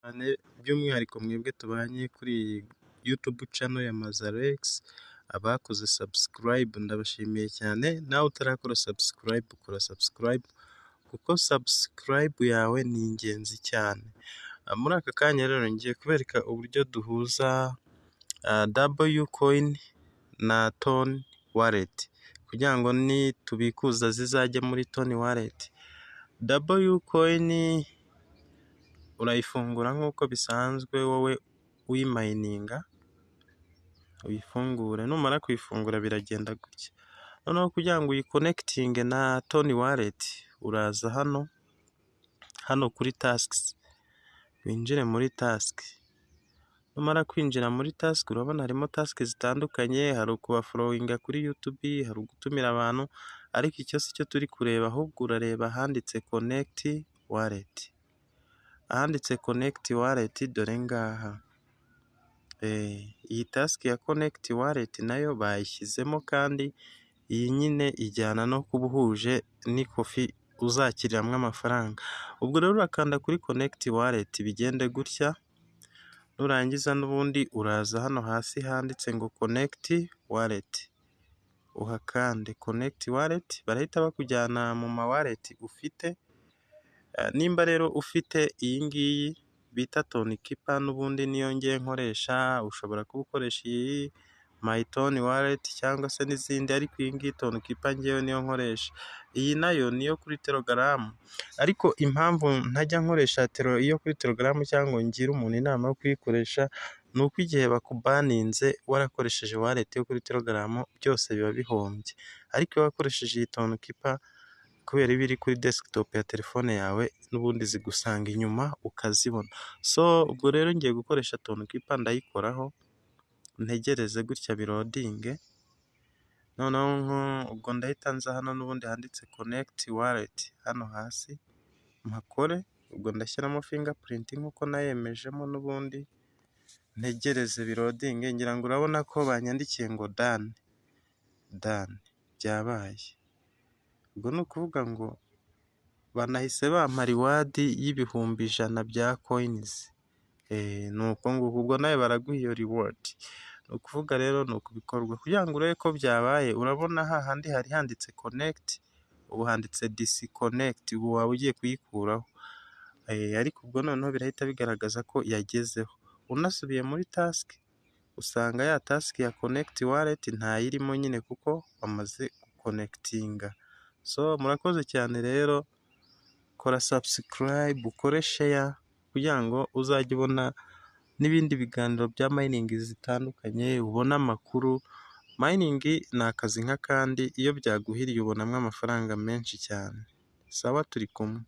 cyane by'umwihariko mwebwe tubanye kuri YouTube channel ya Mazarex, abakoze subscribe ndabashimiye cyane, nawe utarakora subscribe ukora subscribe kuko subscribe yawe ni ingenzi cyane. Muri aka kanya rero ngiye kubereka uburyo duhuza Wcoin na Tone Wallet kugira ngo nitubikuza zizajye muri Tone Wallet. Wcoin urayifungura nk'uko bisanzwe wowe uyimayininga, uyifungure, numara kuyifungura biragenda gutya. Noneho kugira ngo uyikonekitinge na Tone Wallet uraza hano kuri tasks, winjire muri task. Numara kwinjira muri task urabona harimo task zitandukanye, hari ukubafollowinga kuri YouTube, hari ugutumira abantu, ariko icyo si cyo turi kureba, ahubwo urareba ahanditse connect wallet. Ahanditse connect wallet dore ngaha. Iyi task ya connect wallet nayo bayishyizemo, kandi iyi nyine ijyana no kuba uhuje n'ikofi uzakiriramwo amafaranga. Ubwo rero urakanda kuri connect wallet bigende gutya, nurangiza n'ubundi uraza hano hasi handitse ngo connect wallet, uhakande connect wallet, barahita bakujyana mu ma wallet ufite. Nimba rero ufite iyi ngiyi bita Tone Keeper n'ubundi niyo ngiye nkoresha, ushobora kuba ukoresha iyi My Tone Wallet cyangwa se n'izindi, ariko iyi ngiyi Tone Keeper ngewe niyo nkoresha. Iyi nayo niyo kuri Telegram, ariko impamvu ntajya nkoresha iyo kuri Telegram cyangwa ngire umuntu inama yo kuyikoresha, ni uko igihe bakubaninze warakoresheje wallet yo kuri Telegram byose biba bihombye, ariko iyo wakoresheje iyi Tone Keeper kubera iba iri kuri desktop ya telefone yawe n'ubundi zigusanga inyuma ukazibona. So ubwo rero ngiye gukoresha Tone Keeper, ndayikoraho ntegereze gutya birodinge. Noneho ubwo ndahita nza hano n'ubundi handitse connect wallet hano hasi mpakore, ubwo ndashyiramo fingerprint nk'uko nayemejemo, n'ubundi ntegereze birodinge. Ngira ngo urabona ko banyandikiye ngo done byabaye. Ubwo ni ukuvuga ngo banahise bampa reward y'ibihumbi 100 bya coins. Nuko nguko ubwo nawe baraguha iyo reward. Ni ukuvuga rero ni ukubikorwa kugira ngo urebe ko byabaye. Urabona hahandi hari handitse connect, ubu handitse disconnect, ubu waba ugiye kuyikuraho. Ariko ubwo noneho birahita bigaragaza ko yagezeho. Unasubiye muri task usanga ya task ya connect wallet ntayirimo nyine kuko wamaze guconnectinga. So murakoze cyane rero, kora subscribe, ukore share kugira ngo uzajye ubona n'ibindi biganiro bya mining zitandukanye, ubona amakuru. Mining ni akazi nk'akandi, iyo byaguhiriye ubonamo amafaranga menshi cyane. Sawa, turi kumwe.